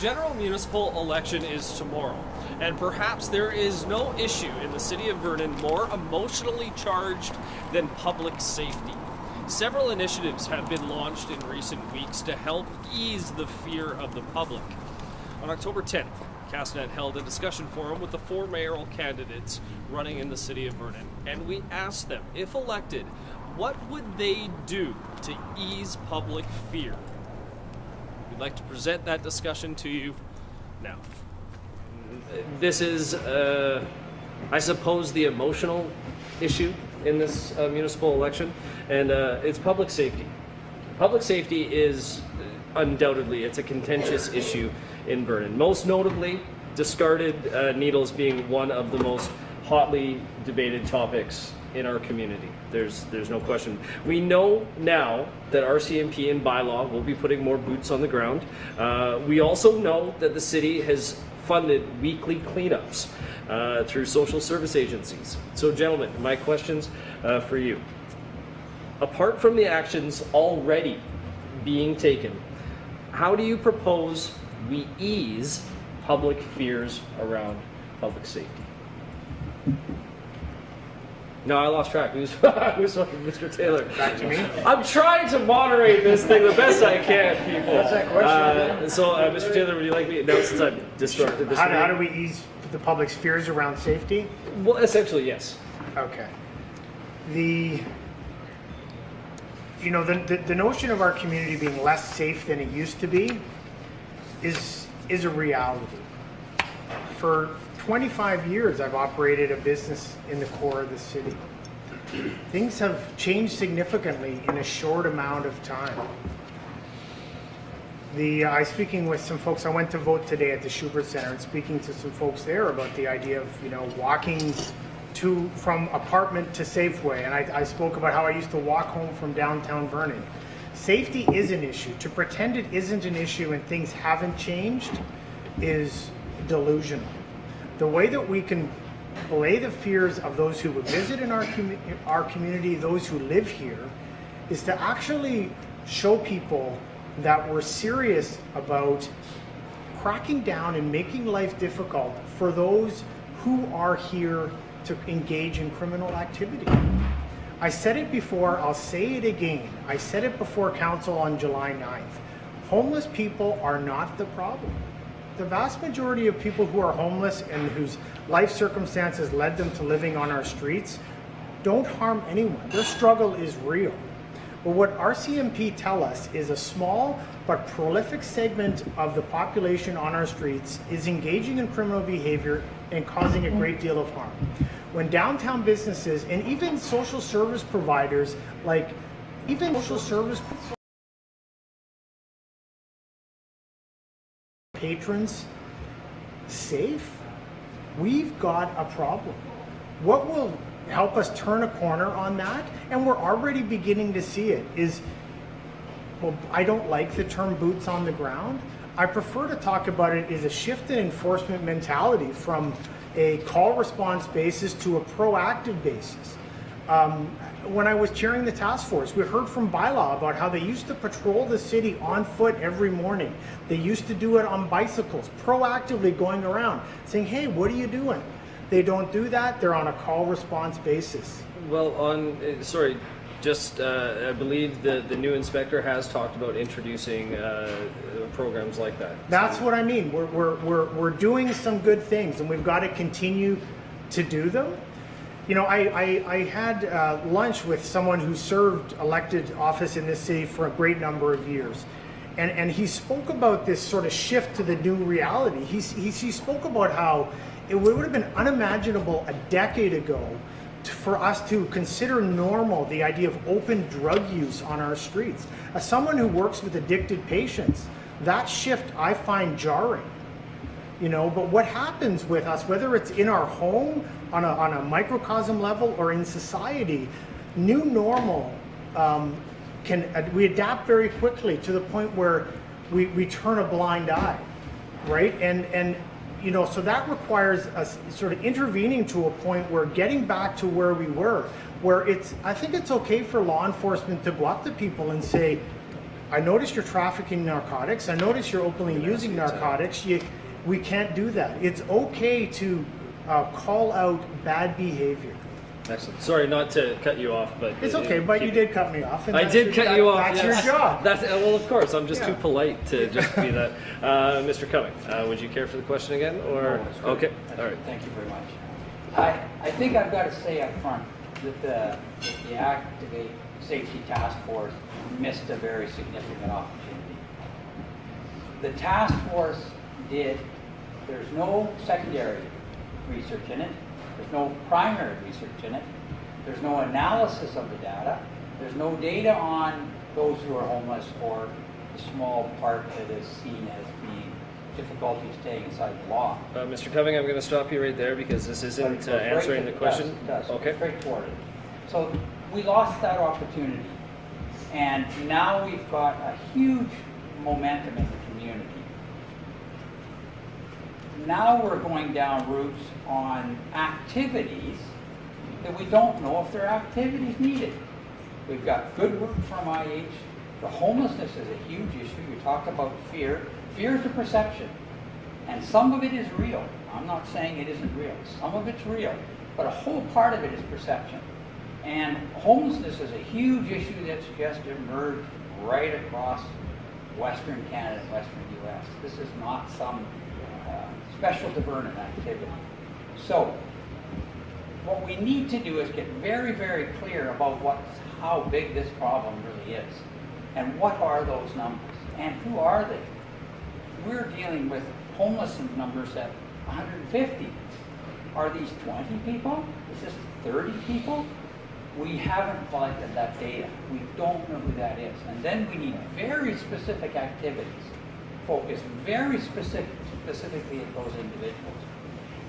general municipal election is tomorrow, and perhaps there is no issue in the city of Vernon more emotionally charged than public safety. Several initiatives have been launched in recent weeks to help ease the fear of the public. On October 10th, Castanet held a discussion forum with the 4 mayoral candidates running in the city of Vernon, and we asked them, if elected, what would they do to ease public fear? We'd like to present that discussion to you now. This is, I suppose, the emotional issue in this municipal election, and it's public safety. Public safety is undoubtedly, it's a contentious issue in Vernon. Most notably, discarded needles being one of the most hotly debated topics in our community. There's no question. We know now that RCMP and bylaw will be putting more boots on the ground. We also know that the city has funded weekly cleanups through social service agencies. So gentlemen, my questions for you. Apart from the actions already being taken, how do you propose we ease public fears around public safety? No, I lost track. Who's Mr. Taylor? Back to me. I'm trying to moderate this thing the best I can, people. What's that question? Mr. Taylor, would you like me? No, since I've disrupted this. How do we ease the public's fears around safety? Well, essentially, yes. Okay. The notion of our community being less safe than it used to be is a reality. For 25 years, I've operated a business in the core of the city. Things have changed significantly in a short amount of time. I speaking with some folks, I went to vote today at the Schubert Center and speaking to some folks there about the idea of, walking from apartment to Safeway. And I spoke about how I used to walk home from downtown Vernon. Safety is an issue. To pretend it isn't an issue and things haven't changed is delusional. The way that we can allay the fears of those who would visit in our community, those who live here, is to actually show people that we're serious about cracking down and making life difficult for those who are here to engage in criminal activity. I said it before, I'll say it again. I said it before council on July 9th. Homeless people are not the problem. The vast majority of people who are homeless and whose life circumstances led them to living on our streets don't harm anyone. Their struggle is real. But what RCMP tell us is a small but prolific segment of the population on our streets is engaging in criminal behavior and causing a great deal of harm. When downtown businesses and even social service providers, patrons safe, we've got a problem. What will help us turn a corner on that, and we're already beginning to see it, I don't like the term boots on the ground. I prefer to talk about it as a shift in enforcement mentality from a call response basis to a proactive basis. When I was chairing the task force, we heard from bylaw about how they used to patrol the city on foot every morning. They used to do it on bicycles, proactively going around saying, hey, what are you doing? They don't do that. They're on a call response basis. Well, I believe the new inspector has talked about introducing programs like that. That's what I mean. We're doing some good things, and we've got to continue to do them. I had lunch with someone who served elected office in this city for a great number of years. And he spoke about this sort of shift to the new reality. He spoke about how it would have been unimaginable a decade ago for us to consider normal the idea of open drug use on our streets. As someone who works with addicted patients, that shift I find jarring. But what happens with us, whether it's in our home, on a microcosm level, or in society, new normal we adapt very quickly to the point where we turn a blind eye, right? And so that requires us sort of intervening to a point where getting back to where we were, where I think it's okay for law enforcement to go up to people and say, I noticed you're trafficking narcotics. I noticed you're openly using narcotics. We can't do that. It's okay to call out bad behavior. Excellent. Sorry not to cut you off, but it's okay. But you did cut me off. And I did cut you off. That's yes. your job. That's well, of course. I'm just too polite to just be that. Mr. Cumming, would you care for the question again, or okay? All right. Thank you very much. I think I've got to say up front that the Activate Safety Task Force missed a very significant opportunity. The task force there's no secondary research in it. There's no primary research in it. There's no analysis of the data. There's no data on those who are homeless or the small part that is seen as being difficulty staying inside the law. Mr. Cumming, I'm going to stop you right there because this isn't answering the question. It does. Okay. Straight toward it. So we lost that opportunity. And now we've got a huge momentum in the community. Now we're going down routes on activities that we don't know if they're activities needed. We've got good work from IH. The homelessness is a huge issue. You talk about fear. Fear is a perception. And some of it is real. I'm not saying it isn't real. Some of it's real. But a whole part of it is perception. And homelessness is a huge issue that's just emerged right across Western Canada and Western U.S. This is not some special to Vernon activity. So what we need to do is get very, very clear about how big this problem really is. And what are those numbers? And who are they? We're dealing with homelessness numbers at 150. Are these 20 people? Is this 30 people? We haven't collected that data. We don't know who that is. And then we need very specific activities, focused very specifically at those individuals.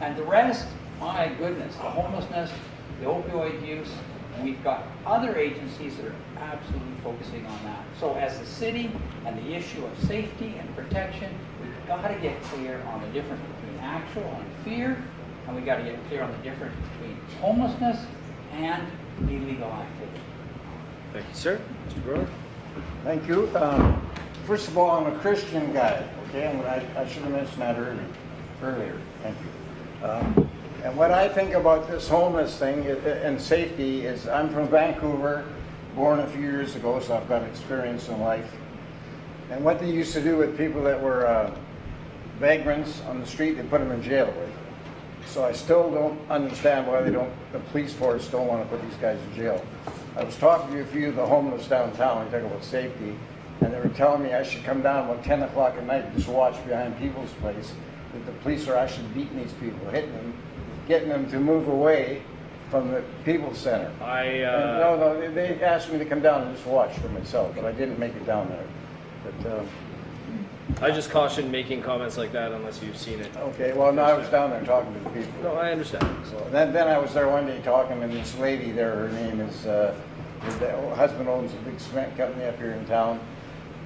And the rest, my goodness, the homelessness, the opioid use, and we've got other agencies that are absolutely focusing on that. So as a city and the issue of safety and protection, we've got to get clear on the difference between actual and fear, and we've got to get clear on the difference between homelessness and illegal activity. Thank you, sir. Mr. Brewer. Thank you. First of all, I'm a Christian guy, okay? And I should have mentioned that earlier. Thank you. And what I think about this homeless thing and safety is I'm from Vancouver, born a few years ago, so I've got experience in life. And what they used to do with people that were vagrants on the street, they put them in jail, right? So I still don't understand why the police force don't want to put these guys in jail. I was talking to a few of the homeless downtown, talking about safety, and they were telling me I should come down about 10 o'clock at night and just watch behind people's place, that the police are actually beating these people, hitting them, getting them to move away from the People's Center. No, they asked me to come down and just watch for myself, but I didn't make it down there. But I just caution making comments like that unless you've seen it. okay, well, no, I was down there talking to the people. No, I understand. So then I was there one day talking, and this lady there, her name is, her husband owns a big cement company up here in town,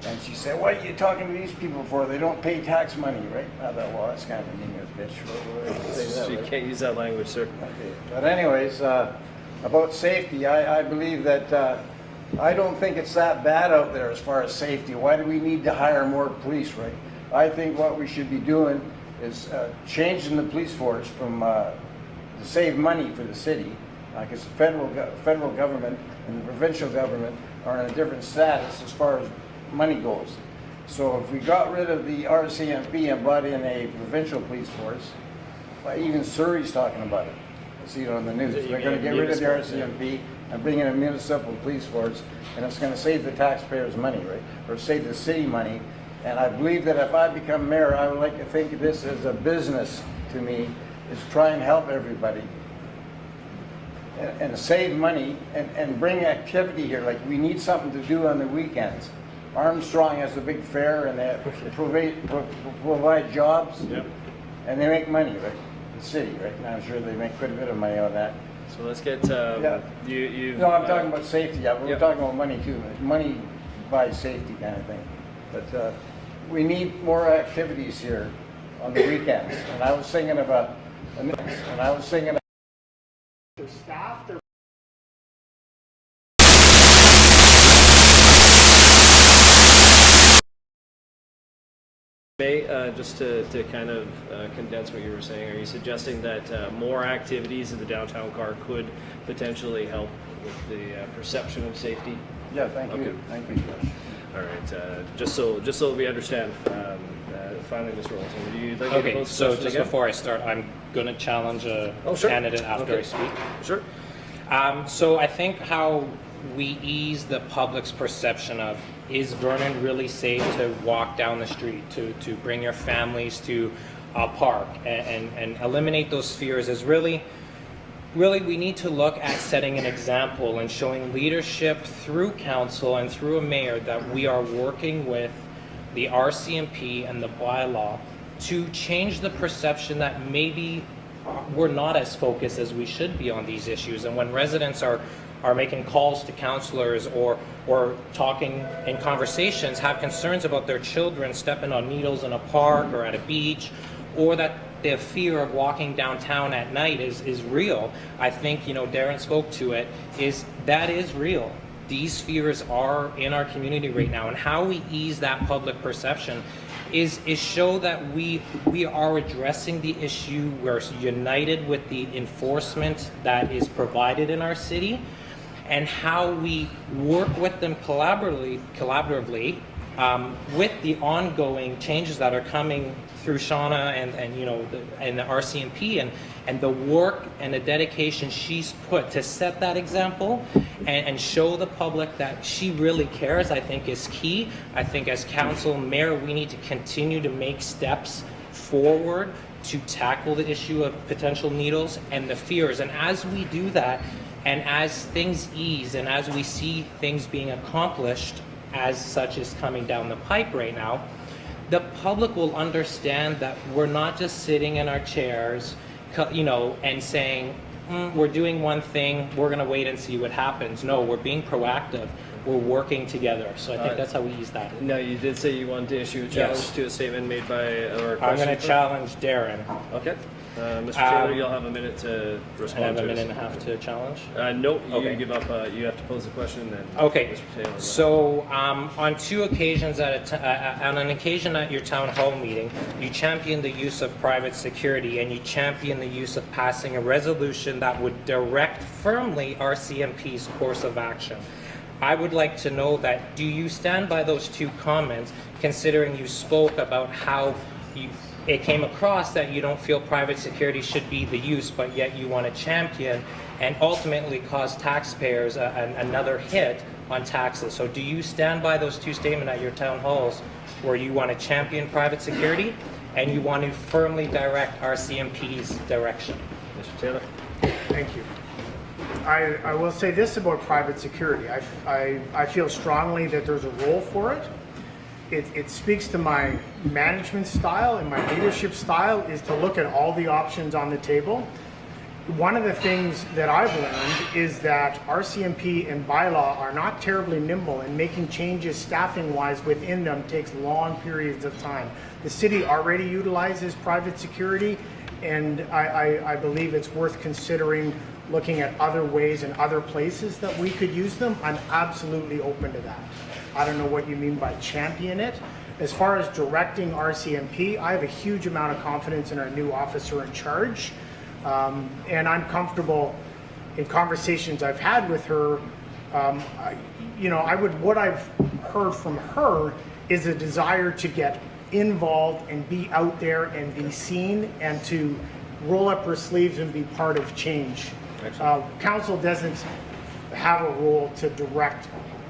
and she said, "What are you talking to these people for? They don't pay tax money, right?" I thought, well, that's kind of a meaningless bitch. You can't use that language, sir. Okay. But anyways, about safety, I believe that I don't think it's that bad out there as far as safety. Why do we need to hire more police, right? I think what we should be doing is changing the police force from to save money for the city, because the federal government and the provincial government are in a different status as far as money goes. So if we got rid of the RCMP and brought in a provincial police force, well, even Surrey's talking about it. I see it on the news. They're going to get rid of the RCMP and bring in a municipal police force, and it's going to save the taxpayers money, right? Or save the city money. And I believe that if I become mayor, I would like to think of this as a business to me, is try and help everybody and save money and bring activity here. Like, we need something to do on the weekends. Armstrong has a big fair, and they provide jobs, and they make money, right? The city, right? And I'm sure they make quite a bit of money on that. So let's get you. No, I'm talking about safety. We're talking about money too. Money buys safety, kind of thing. But we need more activities here on the weekends. And I was thinking about. Their staff, their May, just to kind of condense what you were saying, are you suggesting that more activities in the downtown car could potentially help with the perception of safety? Yeah, thank you. Okay. Thank you, Josh. All right, just so we understand, finally, Mr. Olson, would you like to Okay, pose the so question just again? before I start, I'm going to challenge a Sure. candidate after Okay. I speak. Sure. So I think how we ease the public's perception of, is Vernon really safe to walk down the street, to bring your families to a park, and eliminate those fears is really we need to look at setting an example and showing leadership through council and through a mayor that we are working with the RCMP and the bylaw to change the perception that maybe we're not as focused as we should be on these issues. And when residents are making calls to counselors or talking in conversations, have concerns about their children stepping on needles in a park or at a beach, or that the fear of walking downtown at night is real. I think, Darren spoke to it, that is real. These fears are in our community right now, and how we ease that public perception is show that we are addressing the issue. We're united with the enforcement that is provided in our city, and how we work with them collaboratively with the ongoing changes that are coming through Shauna and the RCMP and the work and the dedication she's put to set that example and show the public that she really cares, I think is key. I think as council, mayor, we need to continue to make steps forward to tackle the issue of potential needles and the fears. And as we do that, and as things ease, and as we see things being accomplished, as such is coming down the pipe right now, the public will understand that we're not just sitting in our chairs, and saying, we're doing one thing, we're going to wait and see what happens. No, we're being proactive. We're working together. So I think that's how we ease that. Now, you did say you wanted to issue a challenge Yes. to a statement made by, or a I'm question going to challenge Darren. Okay. Mr. Taylor, you'll have a minute to I respond have to a minute this. and a half to challenge. No, Okay. you give up. You have to pose the question, and then Okay, Mr. Taylor. so on two occasions, on an occasion at your town hall meeting, you championed the use of private security, and you championed the use of passing a resolution that would direct firmly RCMP's course of action. I would like to know that, do you stand by those two comments, considering you spoke about how it came across that you don't feel private security should be the use, but yet you want to champion and ultimately cause taxpayers another hit on taxes. So do you stand by those two statements at your town halls where you want to champion private security and you want to firmly direct RCMP's direction? Mr. Taylor. Thank you. I will say this about private security. I feel strongly that there's a role for it. It speaks to my management style and my leadership style is to look at all the options on the table. One of the things that I've learned is that RCMP and bylaw are not terribly nimble, and making changes staffing-wise within them takes long periods of time. The city already utilizes private security, and I believe it's worth considering looking at other ways and other places that we could use them. I'm absolutely open to that. I don't know what you mean by champion it. As far as directing RCMP, I have a huge amount of confidence in our new officer in charge. And I'm comfortable in conversations I've had with her. What I've heard from her is a desire to get involved and be out there and be seen and to roll up her sleeves and be part of change. Council doesn't have a role to direct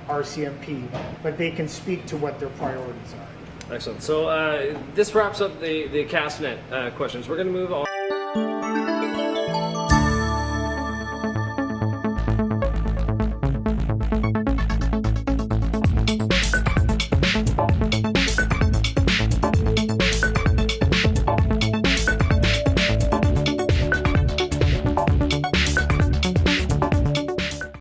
RCMP, but they can speak to what their priorities are. Excellent. So this wraps up the Castanet questions. We're going to move on.